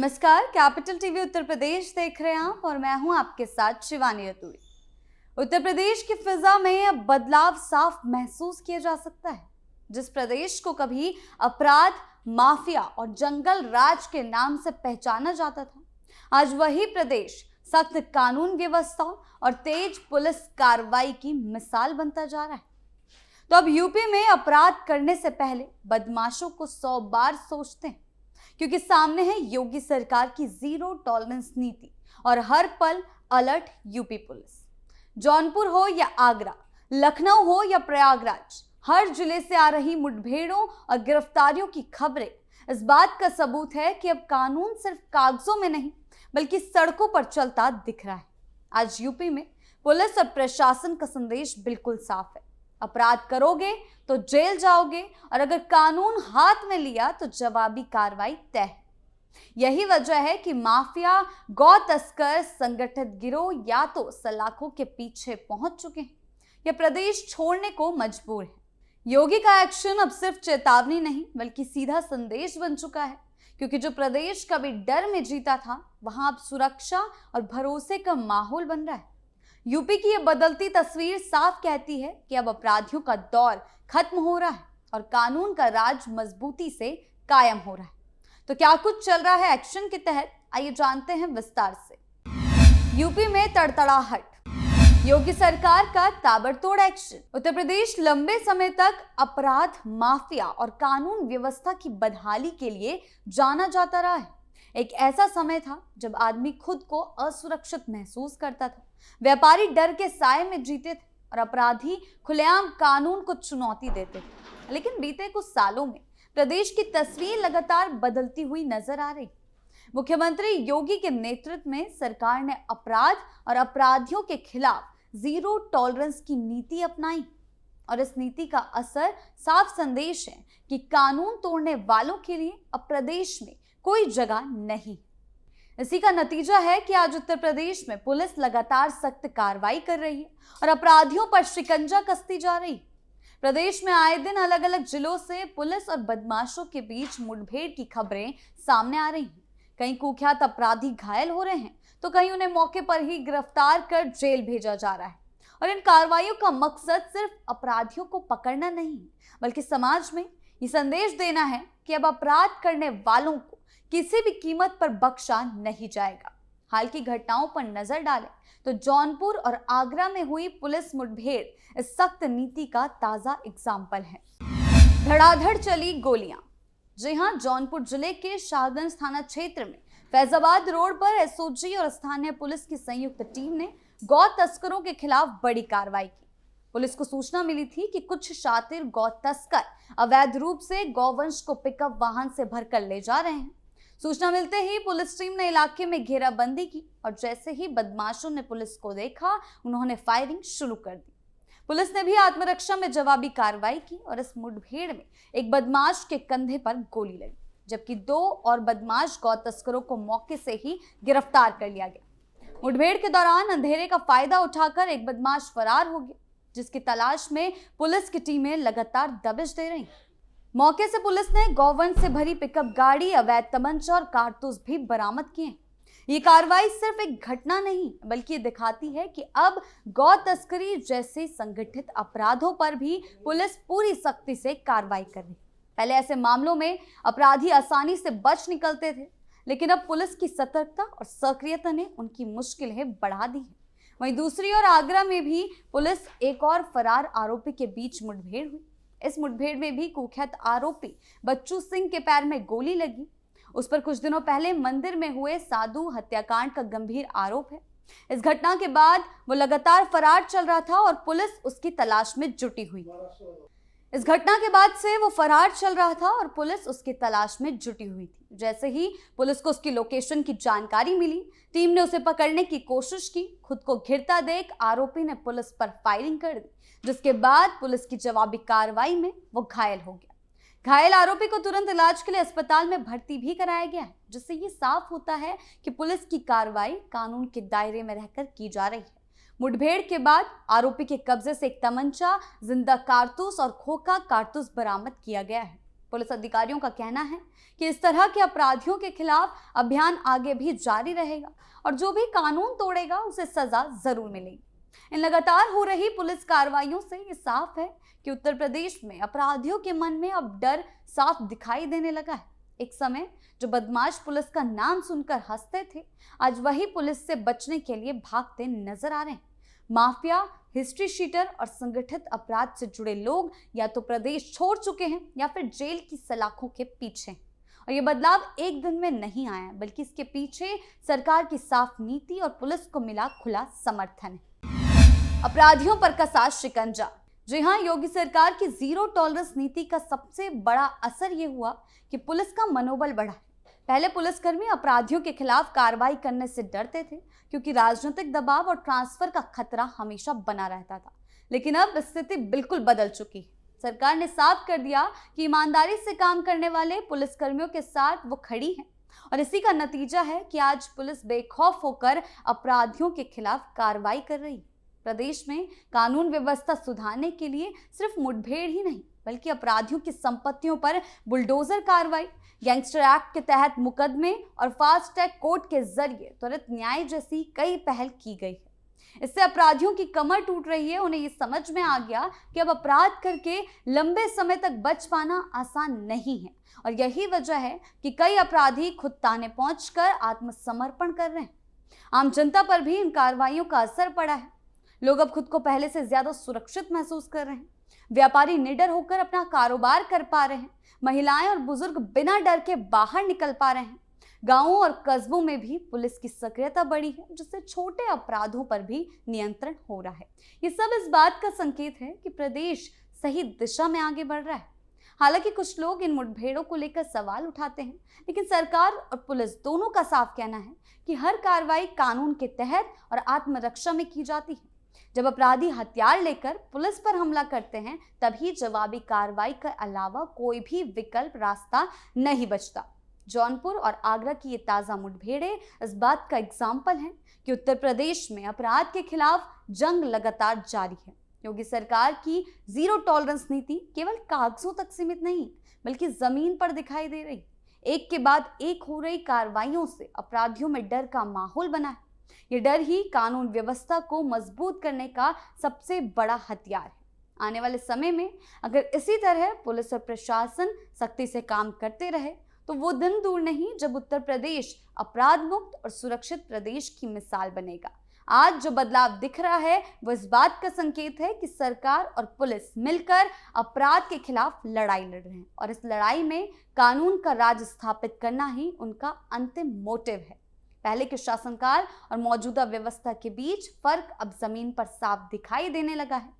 नमस्कार, capital TV Uttar Pradesh देख रहे हैं आप और मैं हूं आपके साथ शिवानी रतूड़ी। उत्तर प्रदेश की फिजा में अब बदलाव साफ महसूस किया जा सकता है। जिस प्रदेश को कभी अपराध, माफिया और जंगल राज के नाम से पहचाना जाता था, आज वही प्रदेश सख्त कानून व्यवस्था और तेज पुलिस कार्रवाई की मिसाल बनता जा रहा है। तो अब यूपी में अपराध करने से पहले बदमाशों को 100 बार सोचते हैं, क्योंकि सामने है योगी सरकार की जीरो टॉलरेंस नीति और हर पल अलर्ट यूपी पुलिस। जौनपुर हो या आगरा, लखनऊ हो या प्रयागराज, हर जिले से आ रही मुठभेड़ों और गिरफ्तारियों की खबरें इस बात का सबूत है कि अब कानून सिर्फ कागजों में नहीं बल्कि सड़कों पर चलता दिख रहा है। आज यूपी में पुलिस और प्रशासन का संदेश बिल्कुल साफ है। अपराध करोगे तो जेल जाओगे और अगर कानून हाथ में लिया तो जवाबी कार्रवाई तय है। यही वजह है कि माफिया, गौ तस्कर, संगठित गिरोह या तो सलाखों के पीछे पहुंच चुके हैं या प्रदेश छोड़ने को मजबूर है। योगी का एक्शन अब सिर्फ चेतावनी नहीं बल्कि सीधा संदेश बन चुका है, क्योंकि जो प्रदेश कभी डर में जीता था वहां अब सुरक्षा और भरोसे का माहौल बन रहा है। यूपी की ये बदलती तस्वीर साफ कहती है कि अब अपराधियों का दौर खत्म हो रहा है और कानून का राज मजबूती से कायम हो रहा है। तो क्या कुछ चल रहा है एक्शन के तहत, आइए जानते हैं विस्तार से। यूपी में तड़तड़ाहट, योगी सरकार का ताबड़तोड़ एक्शन। उत्तर प्रदेश लंबे समय तक अपराध, माफिया और कानून व्यवस्था की बदहाली के लिए जाना जाता रहा है। एक ऐसा समय था जब आदमी खुद को असुरक्षित महसूस करता था, व्यापारी डर के साए में जीते थे और अपराधी खुलेआम कानून को चुनौती देते थे। लेकिन बीते कुछ सालों में प्रदेश की तस्वीर लगातार बदलती हुई नजर आ रही। मुख्यमंत्री योगी के नेतृत्व में सरकार ने अपराध और अपराधियों के खिलाफ जीरो टॉलरेंस की नीति अपनाई और इस नीति का असर साफ संदेश है कि कानून तोड़ने वालों के लिए अब प्रदेश में कोई जगह नहीं। इसी का नतीजा है कि आज उत्तर प्रदेश में पुलिस लगातार सख्त कार्रवाई कर रही है और अपराधियों पर शिकंजा कसती जा रही है। प्रदेश में आए दिन अलग अलग जिलों से पुलिस और बदमाशों के बीच मुठभेड़ की खबरें सामने आ रही हैं। कहीं कुख्यात अपराधी घायल हो रहे हैं तो कहीं उन्हें मौके पर ही गिरफ्तार कर जेल भेजा जा रहा है। और इन कार्रवाइयों का मकसद सिर्फ अपराधियों को पकड़ना नहीं बल्कि समाज में ये संदेश देना है कि अब अपराध करने वालों को किसी भी कीमत पर बख्शा नहीं जाएगा। हाल की घटनाओं पर नजर डालें तो जौनपुर और आगरा में हुई पुलिस मुठभेड़ इस सख्त नीति का ताजा एग्जाम्पल है। धड़ाधड़ चली गोलियां। जी हां, जौनपुर जिले के शाहगंज थाना क्षेत्र में फैजाबाद रोड पर एसओजी और स्थानीय पुलिस की संयुक्त टीम ने गौ तस्करों के खिलाफ बड़ी कार्रवाई की। पुलिस को सूचना मिली थी कि कुछ शातिर गौ तस्कर अवैध रूप से गौवंश को पिकअप वाहन से भरकर ले जा रहे हैं। सूचना मिलते ही पुलिस टीम ने इलाके में घेराबंदी की और जैसे ही बदमाशों ने पुलिस को देखा, उन्होंने फायरिंग शुरू कर दी। पुलिस ने भी आत्मरक्षा में जवाबी कार्रवाई की और इस मुठभेड़ में एक बदमाश के कंधे पर गोली लगी, जबकि 2 और बदमाश गौ तस्करों को मौके से ही गिरफ्तार कर लिया गया। मुठभेड़ के दौरान अंधेरे का फायदा उठाकर एक बदमाश फरार हो गया, जिसकी तलाश में पुलिस की टीमें लगातार दबिश दे रही। मौके से पुलिस ने गौवंश से भरी पिकअप गाड़ी, अवैध तमंचा और कारतूस भी बरामद किए। ये कार्रवाई सिर्फ एक घटना नहीं बल्कि दिखाती है कि अब गौ तस्करी जैसे संगठित अपराधों पर भी पुलिस पूरी सख्ती से कार्रवाई कर रही। पहले ऐसे मामलों में अपराधी आसानी से बच निकलते थे, लेकिन अब पुलिस की सतर्कता और सक्रियता ने उनकी मुश्किलें बढ़ा दी है। वहीं दूसरी ओर आगरा में भी पुलिस एक और फरार आरोपी के बीच मुठभेड़ हुई। इस मुठभेड़ में भी कुख्यात आरोपी बच्चू सिंह के पैर में गोली लगी। उस पर कुछ दिनों पहले मंदिर में हुए साधु हत्याकांड का गंभीर आरोप है। इस घटना के बाद वो लगातार फरार चल रहा था और पुलिस उसकी तलाश में जुटी हुई थी। जैसे ही पुलिस को उसकी लोकेशन की जानकारी मिली, टीम ने उसे पकड़ने की कोशिश की। खुद को घिरता देख आरोपी ने पुलिस पर फायरिंग कर दी, जिसके बाद पुलिस की जवाबी कार्रवाई में वो घायल हो गया। घायल आरोपी को तुरंत इलाज के लिए अस्पताल में भर्ती भी कराया गया है, जिससे ये साफ होता है कि पुलिस की कार्रवाई कानून के दायरे में रहकर की जा रही है। मुठभेड़ के बाद आरोपी के कब्जे से एक तमंचा, जिंदा कारतूस और खोखा कारतूस बरामद किया गया है। पुलिस अधिकारियों का कहना है कि इस तरह के अपराधियों के खिलाफ अभियान आगे भी जारी रहेगा और जो भी कानून तोड़ेगा उसे सजा जरूर मिलेगी। इन लगातार हो रही पुलिस कार्रवाइयों से ये साफ है कि उत्तर प्रदेश में अपराधियों के मन में अब डर साफ दिखाई देने लगा है। एक समय जो बदमाश पुलिस का नाम सुनकर हंसते थे, आज वही पुलिस से बचने के लिए भागते नजर आ रहे हैं। माफिया, हिस्ट्री शीटर और संगठित अपराध से जुड़े लोग या तो प्रदेश छोड़ चुके हैं या फिर जेल की सलाखों के पीछे हैं। और ये बदलाव एक दिन में नहीं आया, बल्कि इसके पीछे सरकार की साफ नीति और पुलिस को मिला खुला समर्थन है। अपराधियों पर कसा शिकंजा। जी हाँ, योगी सरकार की जीरो टॉलरेंस नीति का सबसे बड़ा असर ये हुआ कि पुलिस का मनोबल बढ़ा। पहले पुलिसकर्मी अपराधियों के खिलाफ कार्रवाई करने से डरते थे क्योंकि राजनीतिक दबाव और ट्रांसफर का खतरा हमेशा बना रहता था। लेकिन अब स्थिति बिल्कुल बदल चुकी है। सरकार ने साफ कर दिया कि ईमानदारी से काम करने वाले पुलिसकर्मियों के साथ वो खड़ी है और इसी का नतीजा है कि आज पुलिस बेखौफ होकर अपराधियों के खिलाफ कार्रवाई कर रही है। प्रदेश में कानून व्यवस्था सुधारने के लिए सिर्फ मुठभेड़ ही नहीं, बल्कि अपराधियों की संपत्तियों पर बुलडोजर कार्रवाई, गैंगस्टर एक्ट के तहत मुकदमे और फास्ट ट्रैक कोर्ट के जरिए त्वरित न्याय जैसी कई पहल की गई है। इससे अपराधियों की कमर टूट रही है। उन्हें ये समझ में आ गया कि अब अपराध करके लंबे समय तक बच पाना आसान नहीं है और यही वजह है कि कई अपराधी खुद थाने पहुंचकर आत्मसमर्पण कर रहे हैं। आम जनता पर भी इन कार्रवाइयों का असर पड़ा है। लोग अब खुद को पहले से ज्यादा सुरक्षित महसूस कर रहे हैं। व्यापारी निडर होकर अपना कारोबार कर पा रहे हैं। महिलाएं और बुजुर्ग बिना डर के बाहर निकल पा रहे हैं। गांवों और कस्बों में भी पुलिस की सक्रियता बढ़ी है, जिससे छोटे अपराधों पर भी नियंत्रण हो रहा है। ये सब इस बात का संकेत है कि प्रदेश सही दिशा में आगे बढ़ रहा है। हालांकि कुछ लोग इन मुठभेड़ों को लेकर सवाल उठाते हैं, लेकिन सरकार और पुलिस दोनों का साफ कहना है कि हर कार्रवाई कानून के तहत और आत्मरक्षा में की जाती है। जब अपराधी हथियार लेकर पुलिस पर हमला करते हैं, तभी जवाबी कार्रवाई के अलावा कोई भी विकल्प रास्ता नहीं बचता। जौनपुर और आगरा की ये ताजा मुठभेड़ें इस बात का एग्जाम्पल है कि उत्तर प्रदेश में अपराध के खिलाफ जंग लगातार जारी है। योगी सरकार की जीरो टॉलरेंस नीति केवल कागजों तक सीमित नहीं, बल्कि जमीन पर दिखाई दे रही। एक के बाद एक हो रही कार्रवाइयों से अपराधियों में डर का माहौल बना है। ये डर ही कानून व्यवस्था को मजबूत करने का सबसे बड़ा हथियार है। आने वाले समय में अगर इसी तरह पुलिस और प्रशासन सख्ती से काम करते रहे तो वो दिन दूर नहीं जब उत्तर प्रदेश अपराध मुक्त और सुरक्षित प्रदेश की मिसाल बनेगा। आज जो बदलाव दिख रहा है वो इस बात का संकेत है कि सरकार और पुलिस मिलकर अपराध के खिलाफ लड़ाई लड़ रहे हैं और इस लड़ाई में कानून का राज स्थापित करना ही उनका अंतिम मोटिव है। पहले के शासनकाल और मौजूदा व्यवस्था के बीच फर्क अब जमीन पर साफ दिखाई देने लगा है।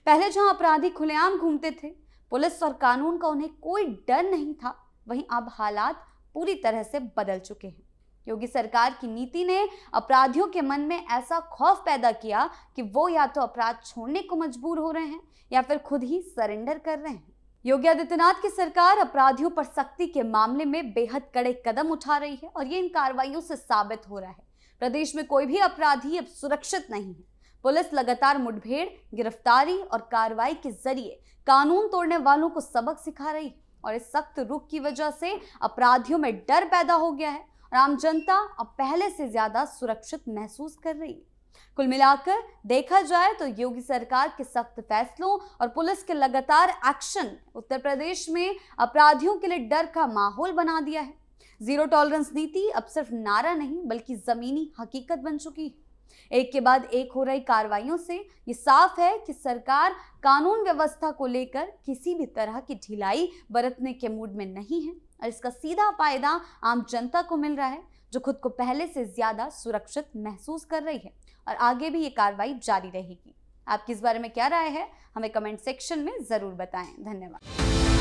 पहले जहां अपराधी खुलेआम घूमते थे, पुलिस और कानून का उन्हें कोई डर नहीं था, वहीं अब हालात पूरी तरह से बदल चुके हैं। योगी सरकार की नीति ने अपराधियों के मन में ऐसा खौफ पैदा किया कि वो या तो अपराध छोड़ने को मजबूर हो रहे हैं या फिर खुद ही सरेंडर कर रहे हैं। योगी आदित्यनाथ की सरकार अपराधियों पर सख्ती के मामले में बेहद कड़े कदम उठा रही है और ये इन कार्रवाइयों से साबित हो रहा है। प्रदेश में कोई भी अपराधी अब सुरक्षित नहीं है। पुलिस लगातार मुठभेड़, गिरफ्तारी और कार्रवाई के जरिए कानून तोड़ने वालों को सबक सिखा रही है और इस सख्त रुख की वजह से अपराधियों में डर पैदा हो गया है और आम जनता अब पहले से ज्यादा सुरक्षित महसूस कर रही है। कुल मिलाकर देखा जाए तो योगी सरकार के सख्त फैसलों और पुलिस के लगातार एक्शन उत्तर प्रदेश में अपराधियों के लिए डर का माहौल बना दिया है। जीरो टॉलरेंस नीति अब सिर्फ नारा नहीं बल्कि जमीनी हकीकत बन चुकी है। एक के बाद एक हो रही कार्रवाइयों से ये साफ है कि सरकार कानून व्यवस्था को लेकर किसी भी तरह की ढिलाई बरतने के मूड में नहीं है और इसका सीधा फायदा आम जनता को मिल रहा है, जो खुद को पहले से ज्यादा सुरक्षित महसूस कर रही है और आगे भी ये कार्रवाई जारी रहेगी। आपकी इस बारे में क्या राय है, हमें कमेंट सेक्शन में जरूर बताएं। धन्यवाद।